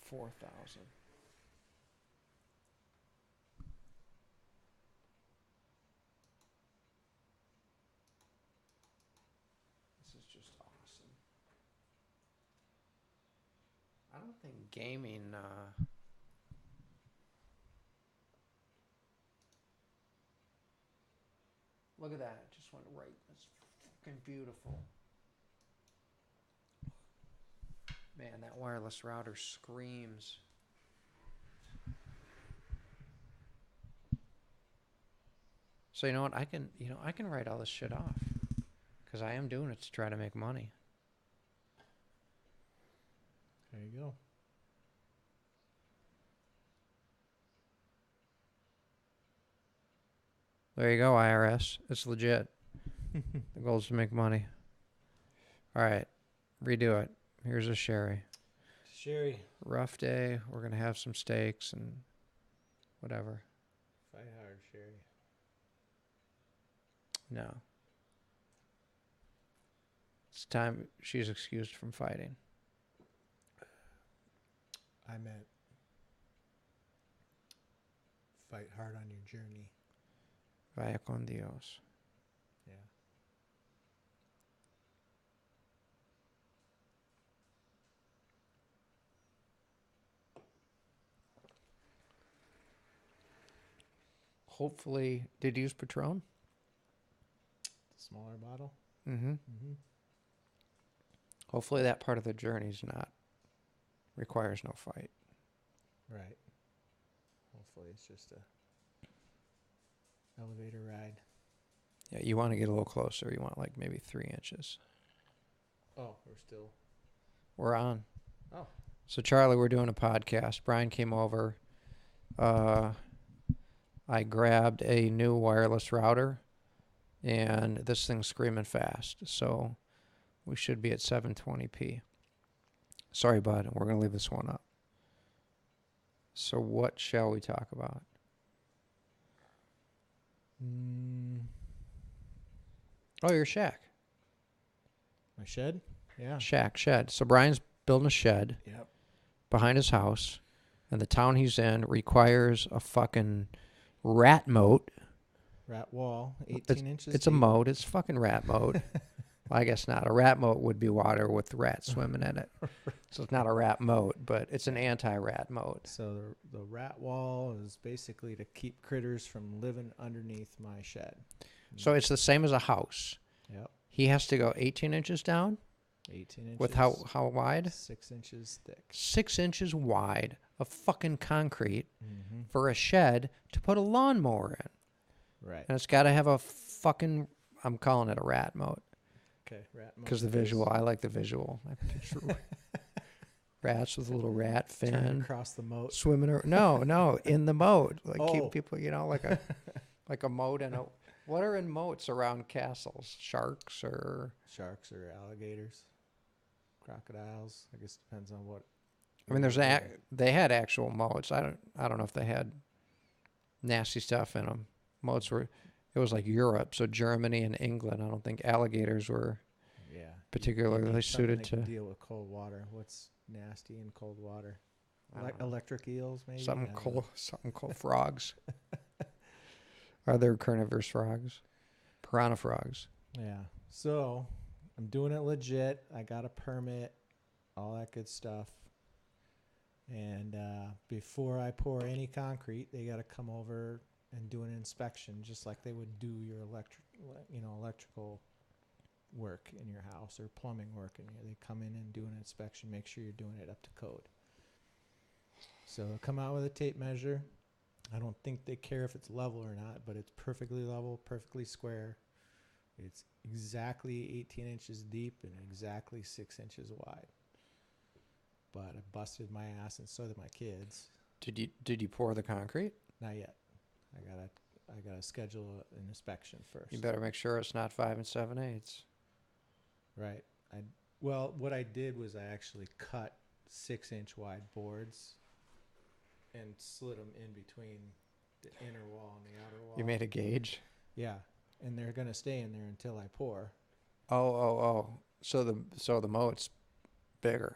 4,000. This is just awesome. I don't think gaming. Look at that. It just went right. That's fucking beautiful. Man, that wireless router screams. So you know what? I can write all this shit off because I am doing it to try to make money. There you go. There you go, IRS. It's legit. The goal is to make money. All right, redo it. Here's a sherry. Sherry. Rough day. We're gonna have some steaks and whatever. Fight hard, Sherry. No. It's time she's excused from fighting. I meant fight hard on your journey. Vaya con Dios. Yeah. Hopefully, did you use Patron? The smaller bottle. Mm-hmm. Mm-hmm. Hopefully that part of the journey's not requires no fight. Right. Hopefully it's just a elevator ride. Yeah, you want to get a little closer. You want like maybe 3 inches. Oh, we're still. We're on. Oh. So Charlie, we're doing a podcast. Brian came over. I grabbed a new wireless router, and this thing's screaming fast. So we should be at 720p. Sorry, bud. We're going to leave this one up. So what shall we talk about? Oh, your shack. My shed? Yeah. Shed. So Brian's building a shed Yep. behind his house, and the town he's in requires a fucking rat moat. Rat wall, 18 inches It's a deep. moat. It's fucking rat moat. Well, I guess not. A rat moat would be water with rats swimming in it. So it's not a rat moat, but it's an anti-rat moat. So the rat wall is basically to keep critters from living underneath my shed. So it's the same as a house. Yep. He has to go 18 inches down 18 inches. with how wide? 6 inches thick. 6 inches wide of fucking concrete Mm-hmm. for a shed to put a lawnmower in. Right. And it's got to have a fucking, I'm calling it a rat moat. Okay. Rat moat Because the it visual, is. I like the visual. I picture rats with a little rat Turn fin across the moat. swimming. No, in the moat, like Oh. keep people, like a moat and a. What are in moats around castles? Sharks or? Sharks or alligators, crocodiles. I guess depends on what. I mean, they had actual moats. I don't know if they had nasty stuff in them. Moats were. It was like Europe, so Germany and England. I don't think alligators were particularly need something suited that to can deal with cold water. What's nasty in cold water? I don't know. Electric eels, maybe. Something I don't cold. know. Something called frogs. Are there carnivorous frogs? Piranha frogs. Yeah. So I'm doing it legit. I got a permit, all that good stuff. And before I pour any concrete, they got to come over and do an inspection, just like they would do your electrical work in your house or plumbing work in here. They come in and do an inspection, make sure you're doing it up to code. So they'll come out with a tape measure. I don't think they care if it's level or not, but it's perfectly level, perfectly square. It's exactly 18 inches deep and exactly 6 inches wide. But I busted my ass, and so did my kids. Did you pour the concrete? Not yet. I gotta schedule an inspection first. You better make sure it's not 5 7/8. Right. Well, what I did was I actually cut 6 inch wide boards and slid them in between the inner wall and the outer wall. You made a gauge? Yeah, and they're gonna stay in there until I pour. Oh. So the moat's bigger.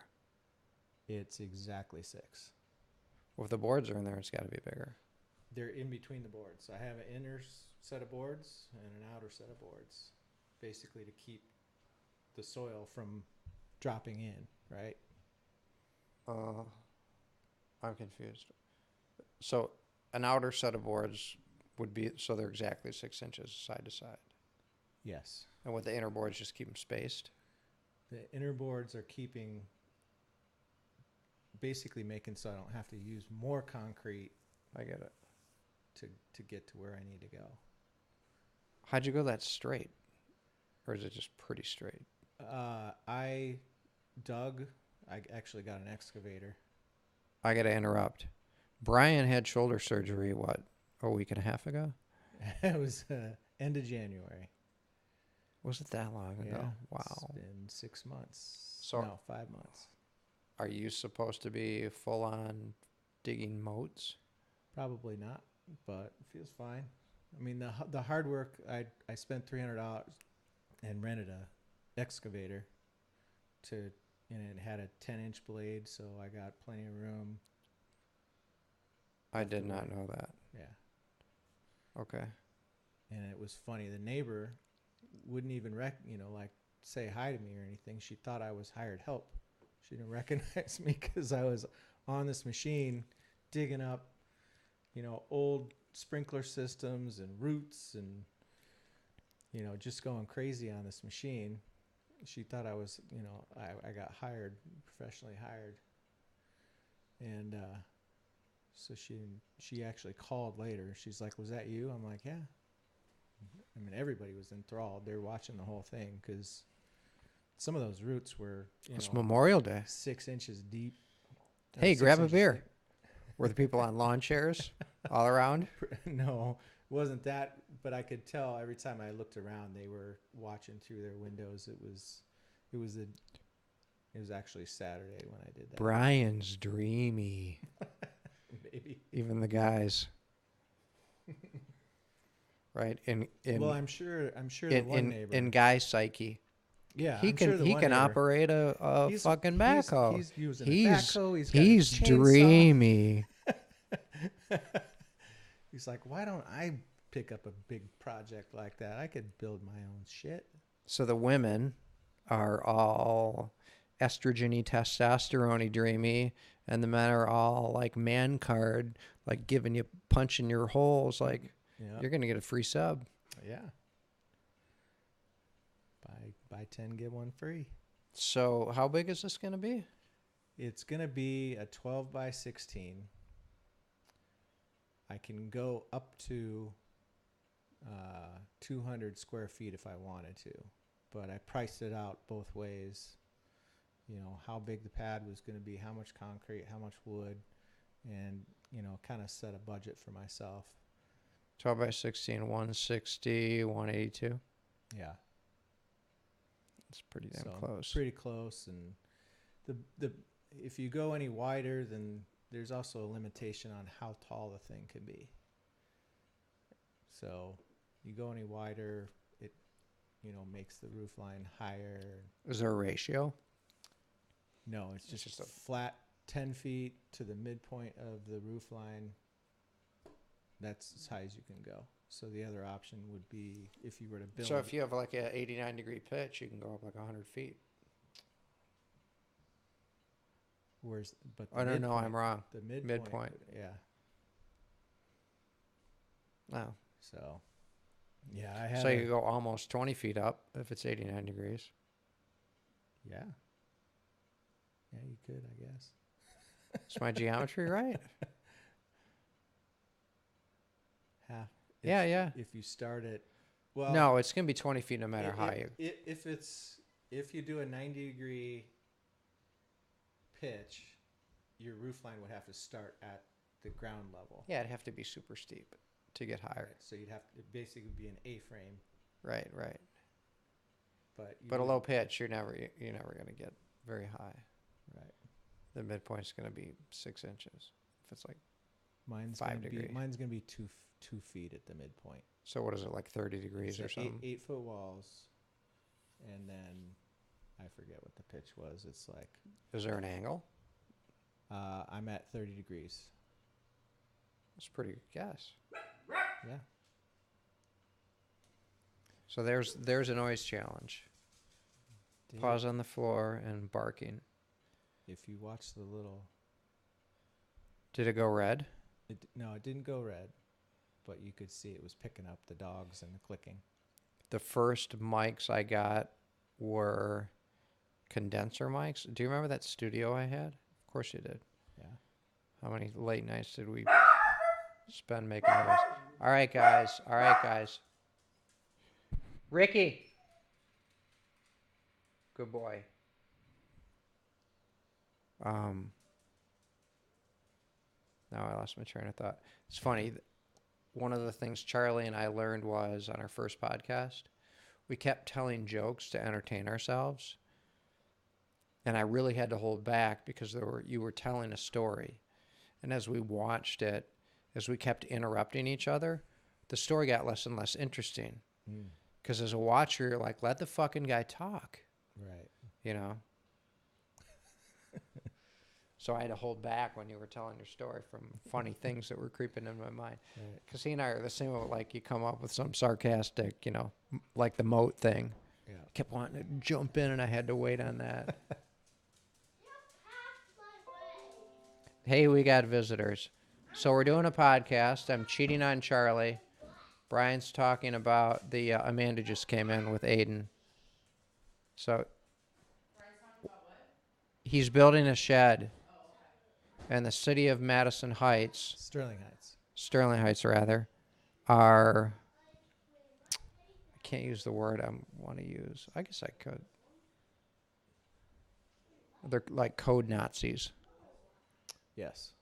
It's exactly 6. Well, if the boards are in there, it's got to be bigger. They're in between the boards. So I have an inner set of boards and an outer set of boards, basically to keep the soil from dropping in, right? I'm confused. So an outer set of boards would be, so they're exactly 6 inches side to side. Yes. And with the inner boards, just keep them spaced. The inner boards are keeping, basically making so I don't have to use more concrete I get it. to get to where I need to go. How'd you go that straight? Or is it just pretty straight? I actually got an excavator. I got to interrupt. Brian had shoulder surgery, what, a week and a half ago? It was end of January. Was it that long ago? Yeah, Wow. It's been 6 months. So- No, 5 months. Are you supposed to be full on digging moats? Probably not, but it feels fine. I mean, the hard work, I spent $300 and rented a excavator and it had a 10-inch blade, so I got plenty of room. I did not know that. Yeah. Okay. And it was funny. The neighbor wouldn't even say hi to me or anything. She thought I was hired help. She didn't recognize me because I was on this machine digging up, old sprinkler systems and roots and, just going crazy on this machine. She thought I was, I got hired, professionally hired. And so she actually called later. She's like, "Was that you?" I'm like, "Yeah." I mean, everybody was enthralled. They were watching the whole thing because some of those roots were, It's Memorial Day. 6 inches deep. Hey, 6 grab a inches beer. thick. Were the people on lawn chairs all around? No, it wasn't that. But I could tell every time I looked around, they were watching through their windows. It was actually Saturday when I did that. Brian's dreamy. Maybe. Even the guys. Right? Well, I'm sure the one neighbor. in guy psyche. Yeah, He I'm can sure the he one can neighbor, operate a fucking backhoe. He's using He's- a backhoe. He's got a He's chainsaw. dreamy. He's like, why don't I pick up a big project like that? I could build my own shit. So the women are all estrogeny, testosterone-y, dreamy, and the men are all like man card, like giving you punching your holes, like Yeah, you're gonna get a free sub. yeah. Buy 10, get one free. So how big is this gonna be? It's gonna be a 12 by 16. I can go up to 200 square feet if I wanted to, but I priced it out both ways. How big the pad was going to be, how much concrete, how much wood, and kind of set a budget for myself. 12 by 16, 160, 182. Yeah, It's pretty damn so close. pretty close. And the if you go any wider, then there's also a limitation on how tall the thing can be. So you go any wider, it makes the roof line higher. Is there a ratio? No, it's just just a a- flat 10 feet to the midpoint of the roof line. That's as high as you can go. So the other option would be if you were to build. So if you have like a 89-degree pitch, you can go up like 100 feet. But the Oh, no, midpoint, I'm wrong. The midpoint. Midpoint. Yeah. No. So, yeah, I have. So you go almost 20 feet up if it's 89 degrees. Yeah. Yeah, you could, I guess. Is my geometry right? Half. Yeah, yeah. If you start at, well, No, it's going to be 20 feet no matter how you... if you do a 90-degree pitch, your roof line would have to start at the ground level. Yeah, it'd have to be super steep to get higher. So you'd have to basically be an A-frame, Right, right. but you But a would- low pitch, you're never going to get very high. Right. The midpoint's going to be 6 inches. If it's like... Mine's 5 gonna degree. be mine's gonna be 2 feet at the midpoint. So what is it, like 30 degrees So or something? 8 foot walls, and then I forget what the pitch was. It's like Is there an angle? I'm at 30 degrees. That's a pretty good guess. Yeah. So there's a noise challenge. Paws on the floor and barking. If you watch the little, Did it go red? no, it didn't go red, but you could see it was picking up the dogs and the clicking. The first mics I got were condenser mics. Do you remember that studio I had? Of course you did. Yeah. How many late nights did we spend making noise? All right, guys. All right, guys. Ricky. Good boy. Now I lost my train of thought. It's funny. One of the things Charlie and I learned was on our first podcast, we kept telling jokes to entertain ourselves. And I really had to hold back because you were telling a story. And as we watched it, as we kept interrupting each other, the story got less and less interesting. Because as a watcher, you're like, let the fucking guy talk. Right. You know? So I had to hold back when you were telling your story from funny things that were creeping in my mind. Because he and I are the same, like you come up with some sarcastic, you know, like the moat thing. Yeah. Kept wanting to jump in and I had to wait on that. Hey, we got visitors. So we're doing a podcast. I'm cheating on Charlie. Brian's talking about the Amanda just came in with Aiden. So he's building a shed in the city of Madison Heights. Sterling Heights, rather, are, I can't use the word I want to use. I guess I could. They're like code Nazis. Yes.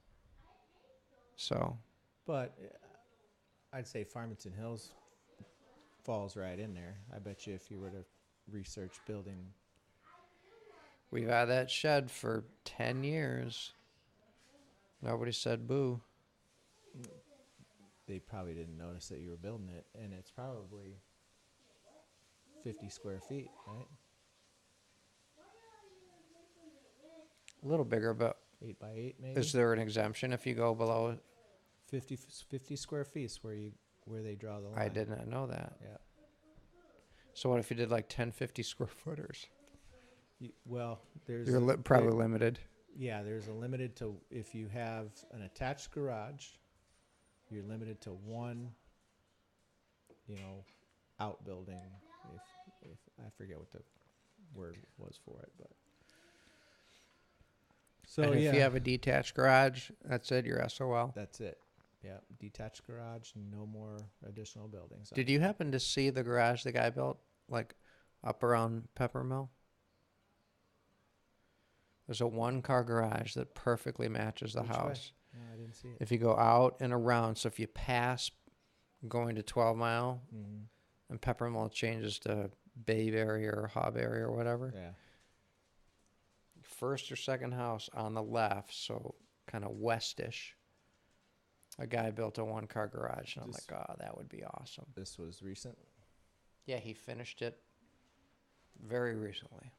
So. But I'd say Farmington Hills falls right in there. I bet you if you were to research building. We've had that shed for 10 years. Nobody said boo. They probably didn't notice that you were building it, and it's probably 50 square feet, right? A little bigger, but 8 by 8 maybe. is there an exemption if you go below? 50 square feet is where they draw the line. I did not know that. Yeah. So what if you did like 10 50 square footers? Well, there's You're probably limited. Yeah, there's a limited to, if you have an attached garage, you're limited to one, outbuilding. If I forget what the word was for it, but. So and if you have a detached garage, that's it. You're SOL. That's it. Yeah, detached garage, no more additional buildings. Did you happen to see the garage the guy built, like up around Peppermill? There's a one-car garage that perfectly matches the Which house. way? No, I didn't see it. If you go out and around, so if you pass going to 12 Mile, and Peppermill changes to Babe area or Hob area or whatever, Yeah. first or second house on the left, so kind of westish, a guy built a one-car garage, and I'm like, oh, that would be awesome. This was recent? Yeah, he finished it very recently.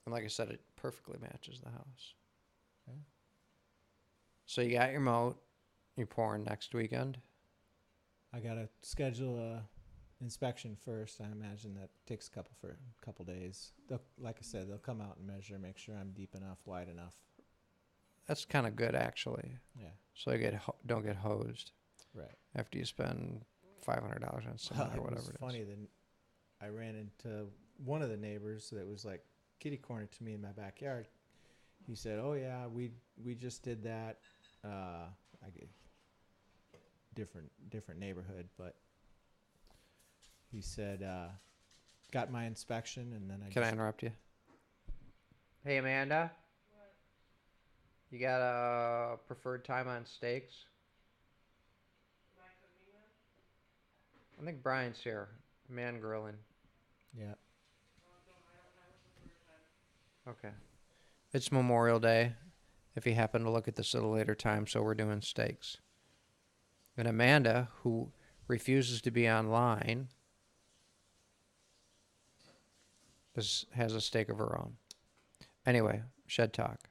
And like I said, it perfectly matches the house. Okay. So you got your moat. You're pouring next weekend. I gotta schedule a inspection first. I imagine that takes a couple days. Like I said, they'll come out and measure, make sure I'm deep enough, wide enough. That's kind of good, actually. Yeah. So you don't get hosed. Right. After you spend $500 on cement or whatever it is. Funny that I ran into one of the neighbors that was like kitty corner to me in my backyard. He said, "Oh yeah, we just did that. I get different neighborhood, but he said got my inspection and then Can I interrupt you? Hey Amanda. What? You got a preferred time on steaks? I think Brian's here. Man grilling. Yeah. Okay. It's Memorial Day, if you happen to look at this at a later time, so we're doing steaks. And Amanda, who refuses to be online, has a steak of her own. Anyway, shed talk.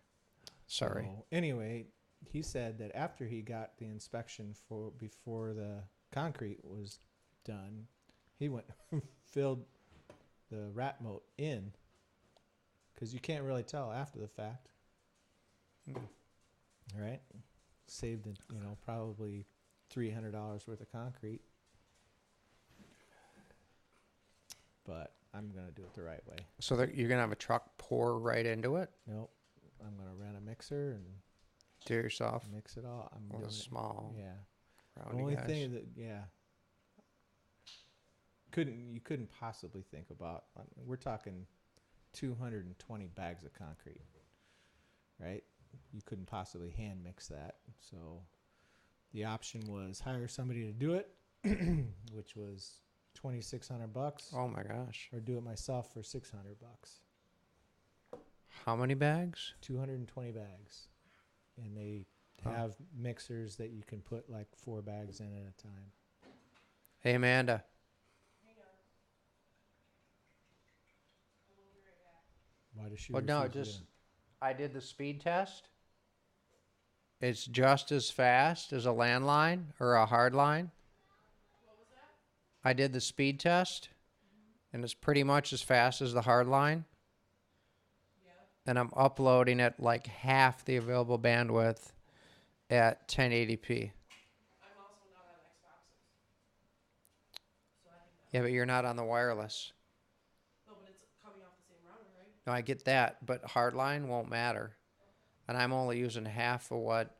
Sorry. So, anyway, he said that after he got the inspection for before the concrete was done, he went filled the rat moat in because you can't really tell after the fact, right? Saved it, probably $300 worth of concrete. But I'm gonna do it the right way. So you're gonna have a truck pour right into it? Nope. I'm gonna rent a mixer and Do it yourself? mix it all. I'm Well, doing the it. small, Yeah. The rowdy only guys. thing that you couldn't possibly think about. We're talking 220 bags of concrete, right? You couldn't possibly hand mix that. So the option was hire somebody to do it, which was $2,600, Oh my gosh. or do it myself for $600. How many bags? 220 bags, and they have mixers that you can put like 4 bags in at a time. Hey, Amanda. Why does she? Well, no, refuse to just do I did the speed test. It's just as fast as a landline or a hard line. I did the speed test, and it's pretty much as fast as the hard line. And I'm uploading at like half the available bandwidth at 1080p. I'm also not on Xboxes. So I think that. Yeah, but you're not on the wireless. No, but it's coming off the same router, right? No, I get that, but hardline won't matter. And I'm only using half of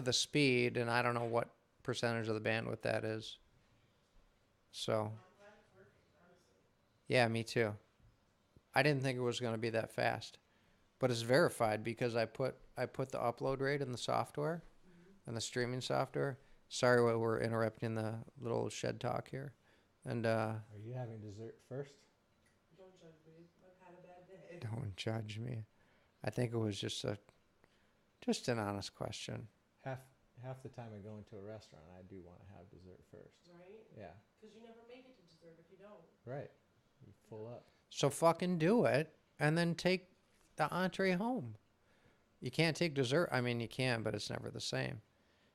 the speed, and I don't know what percentage of the bandwidth that is. So, I'm glad it's working, honestly. yeah, me too. I didn't think it was going to be that fast, but it's verified because I put the upload rate in the software, and the streaming software. Sorry, we're interrupting the little shed talk here, and Are you having dessert first? Don't judge me. I've had a bad day. don't judge me. I think it was just an honest question. Half the time I go into a restaurant, I do want to have dessert first. Right? Yeah, Because you never make it to dessert if you don't. right. You full up. So fucking do it, and then take the entree home. You can't take dessert. I mean, you can, but it's never the same.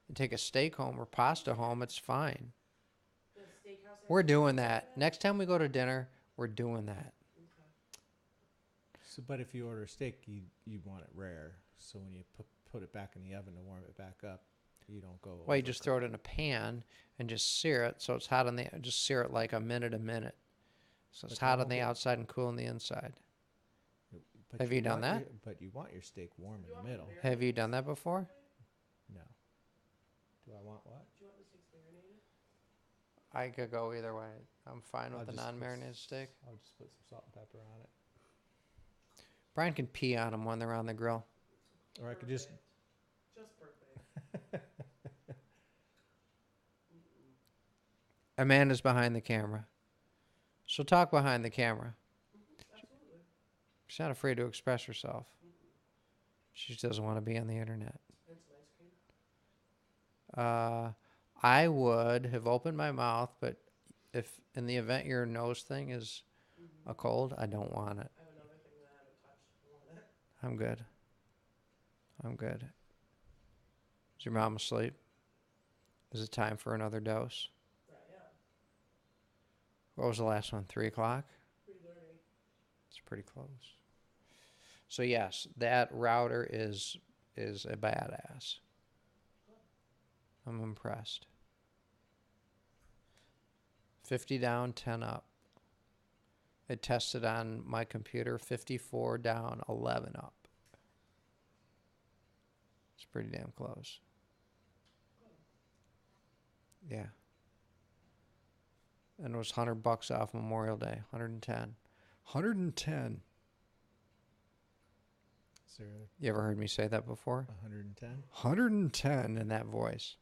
You take a steak home or pasta home, it's fine. The steakhouse. has We're doing pizza that. in it? Next time we go to dinner, we're doing that. Okay. So, but if you order steak, you want it rare. So when you put it back in the oven to warm it back up, you don't go. Well, you just throw it in a pan and just sear it so it's hot on the. Just sear it like a minute. So it's But hot you on the won't get- outside and cool on the inside. But Have you done want that? But you want your steak warm in You the want me to middle. marinate Have you the done that steak before? this way? No. Do I want what? Do you want the steaks marinated? I could go either way. I'm fine I'll with the just put non-marinated steak. I'll just put some salt and pepper on it. Brian can pee on them when they're on the grill. Or I could just. Just perfect. Amanda's behind the camera. She'll talk behind the camera. Absolutely. She's not afraid to express herself. She just doesn't want to be on the internet. And some ice cream. I would have opened my mouth, but if in the event your nose thing is a cold, I don't want it. I have another thing that I haven't touched. I want it. I'm good. I'm good. Is your mom asleep? Is it time for another dose? Right, yeah. What was the last one? 3 o'clock? 3:30. It's pretty close. So yes, that router is a badass. I'm impressed. 50 down, 10 up. It tested on my computer 54 down, 11 up. It's pretty damn close. Yeah. And it was $100 off Memorial Day, 110. 110. Is there You ever heard me say that before? 110? 110 in that voice.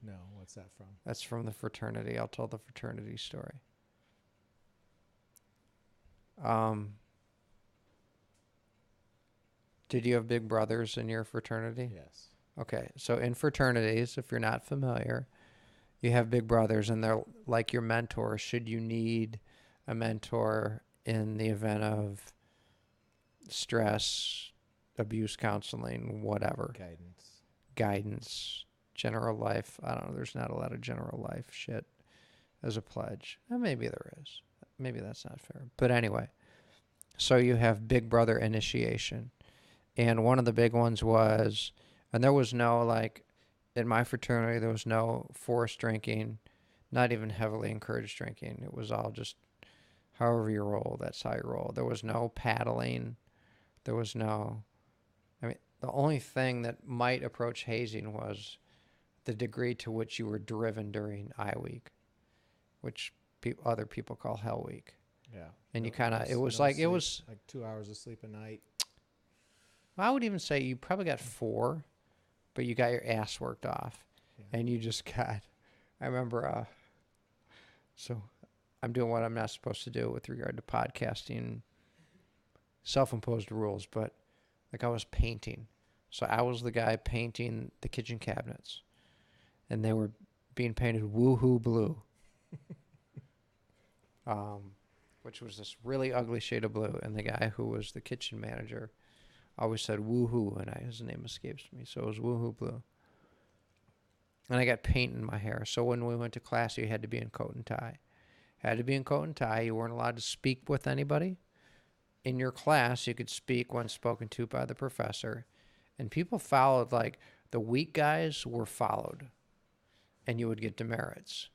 No. What's that from? That's from the fraternity. I'll tell the fraternity story. Did you have big brothers in your fraternity? Yes. Okay, so in fraternities, if you're not familiar, you have big brothers, and they're like your mentor. Should you need a mentor in the event of stress, abuse counseling, whatever, guidance, general life. I don't know. There's not a lot of general life shit as a pledge. Maybe there is. Maybe that's not fair. But anyway, so you have Big Brother initiation. And one of the big ones was, and there was no, like, in my fraternity, there was no forced drinking, not even heavily encouraged drinking. It was all just however you roll, that's how you roll. There was no paddling. There was no, I mean, the only thing that might approach hazing was the degree to which you were driven during I week, which other people call Hell Week. Yeah. And you kind of, it was like 2 hours of sleep a night. I would even say you probably got 4, but you got your ass worked off. Yeah. And you just got, I remember, so I'm doing what I'm not supposed to do with regard to podcasting, self-imposed rules, but like I was painting. So I was the guy painting the kitchen cabinets, and they were being painted woohoo blue, which was this really ugly shade of blue. And the guy who was the kitchen manager always said woohoo, and his name escapes me, so it was woohoo blue. And I got paint in my hair. So when we went to class, you had to be in coat and tie. Had to be in coat and tie. You weren't allowed to speak with anybody. In your class, you could speak when spoken to by the professor. And people followed, like, the weak guys were followed. And you would get demerits.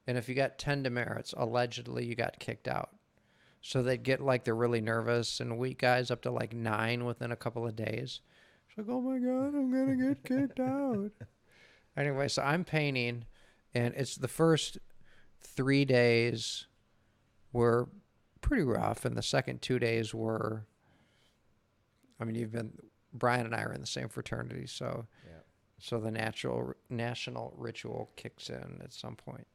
And if you got 10 demerits, allegedly you got kicked out. So they'd get, like, the really nervous and weak guys up to, like, 9 within a couple of days. It's like, oh, my God, I'm going to get kicked out. Anyway, so I'm painting, and it's the first 3 days were pretty rough, and the second 2 days were, I mean, Brian and I are in the same fraternity, so Yeah. so the national ritual kicks in at some point.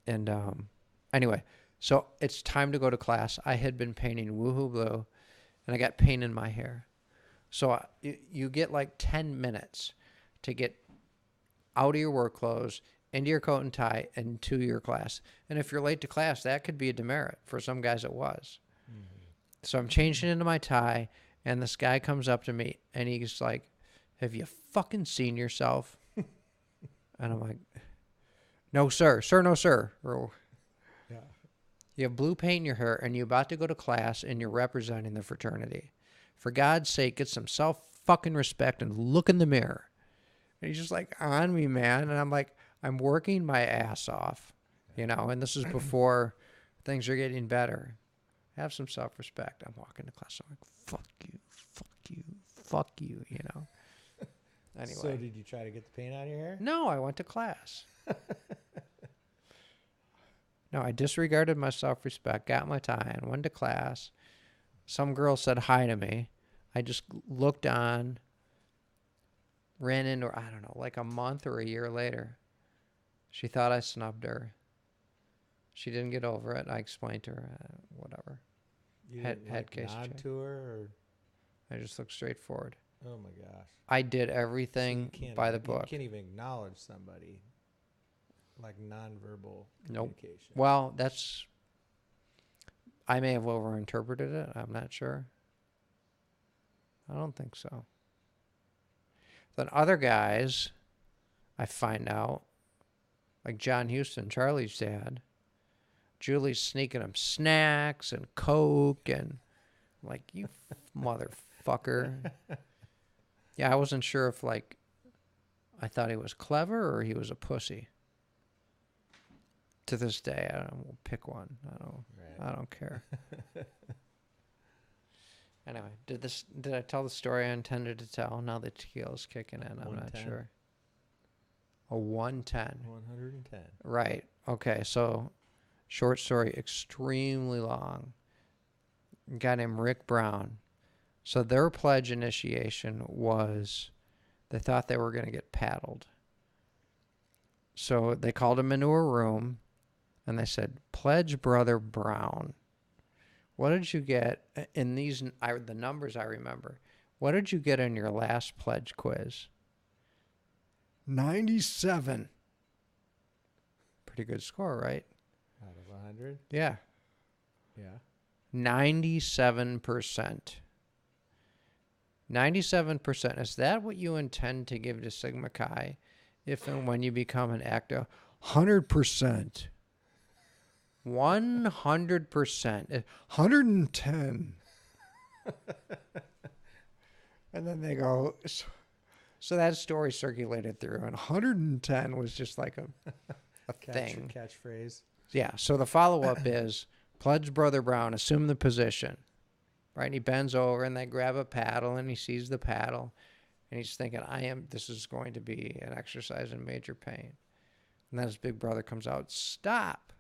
And anyway, so it's time to go to class. I had been painting woohoo blue, and I got paint in my hair. So you get like 10 minutes to get out of your work clothes, into your coat and tie, and to your class. And if you're late to class, that could be a demerit. For some guys, it was. Mm-hmm. So I'm changing into my tie, and this guy comes up to me, and he's like, have you fucking seen yourself? And I'm like, no, sir. Sir, no, sir. Yeah. You have blue paint in your hair, and you're about to go to class, and you're representing the fraternity. For God's sake, get some self-fucking-respect and look in the mirror. And he's just like on me, man. And I'm like, I'm working my ass off, you know, and this is before things are getting better. Have some self-respect. I'm walking to class. I'm like, fuck you, fuck you, fuck you, you know. Anyway. So did you try to get the paint out of your hair? No, I went to class. No, I disregarded my self-respect, got my tie on, went to class. Some girl said hi to me. I just looked on, ran into her, I don't know, like a month or a year later. She thought I snubbed her. She didn't get over it. I explained to her, whatever. You Head didn't, case nod check. to her, or? I just looked straight forward. Oh my gosh. I did So everything you can't by the even- book. You can't even acknowledge somebody. Like nonverbal Nope. communication. Well, I may have overinterpreted it. I'm not sure. I don't think so. Then other guys, I find out, like John Houston, Charlie's dad, Julie's sneaking him snacks and Coke, and I'm like, you motherfucker. Yeah, I wasn't sure if, like, I thought he was clever or he was a pussy. To this day, I don't know, we'll pick one. I don't care. Anyway, did I tell the story I intended to tell? Now the tequila's kicking in. I'm not 110. sure. A 110. 110. Right. Okay, so short story, extremely long. A guy named Rick Brown. So their pledge initiation was they thought they were going to get paddled. So they called him into a room and they said, Pledge Brother Brown, what did you get in these, the numbers I remember, what did you get in your last pledge quiz? 97. Pretty good score, right? Out of 100? Yeah. Yeah. 97%. 97%. Is that what you intend to give to Sigma Chi if and when you become an actor? 100%. 100%. 110. And then they go, so that story circulated through, and 110 was just like a thing. Catchphrase. Yeah, so the follow-up is, Pledge Brother Brown, assume the position. Right, and he bends over, and they grab a paddle, and he sees the paddle, and he's thinking, this is going to be an exercise in major pain. And then his big brother comes out, stop.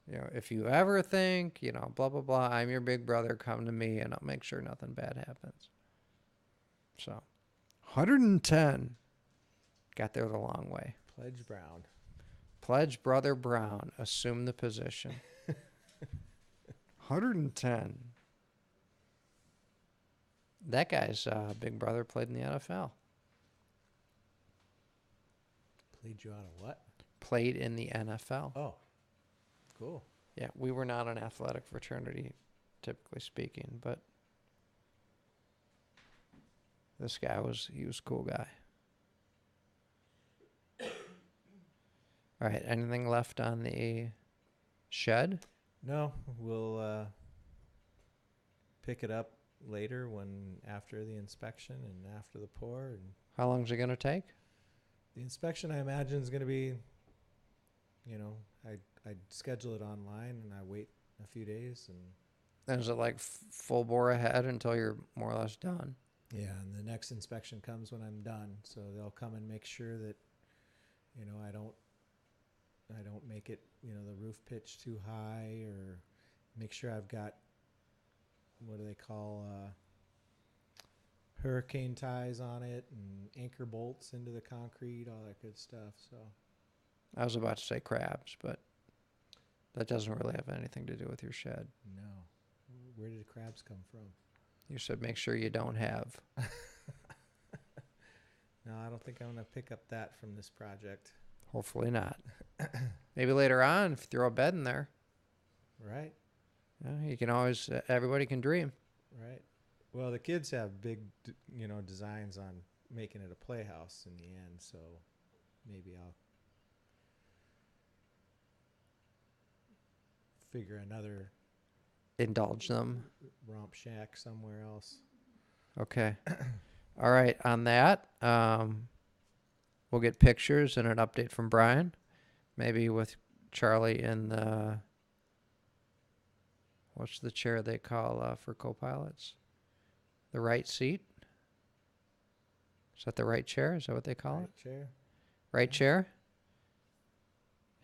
You know, if you ever think, you know, blah, blah, blah, I'm your big brother, come to me, and I'll make sure nothing bad happens. So, 110. Got there the long way. Pledge Brown. Pledge Brother Brown, assume the position. 110. That guy's big brother played in the NFL. Played you out of what? Played in the NFL. Oh, cool. Yeah, we were not an athletic fraternity, typically speaking, but this guy he was a cool guy. All right, anything left on the shed? No, we'll pick it up later after the inspection and after the pour. And How long is it going to take? the inspection, I imagine, is going to be, you know, I schedule it online and I wait a few days. And is it like full bore ahead until you're more or less done? Yeah, and the next inspection comes when I'm done. So they'll come and make sure that, you know, I don't make it, you know, the roof pitch too high, or make sure I've got, what do they call, hurricane ties on it and anchor bolts into the concrete, all that good stuff. So I was about to say crabs, but that doesn't really have anything to do with your shed. no, where did the crabs come from? You said make sure you don't have. No, I don't think I'm going to pick up that from this project. Hopefully not. Maybe later on, if you throw a bed in there, Right, you can always, everybody can dream. right. Well, the kids have big, you know, designs on making it a playhouse in the end, so maybe I'll figure another Indulge them. romp shack somewhere else. Okay. All right. On that, we'll get pictures and an update from Brian, maybe with Charlie in the, what's the chair they call for co-pilots? The right seat? Is that the right chair? Is that what they call it? Right chair. Right chair?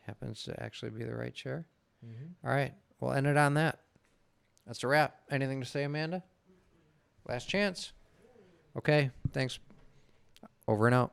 Happens to actually be the right chair. Mm-hmm. All right. We'll end it on that. That's a wrap. Anything to say, Amanda? Last chance. Okay. Thanks. Over and out.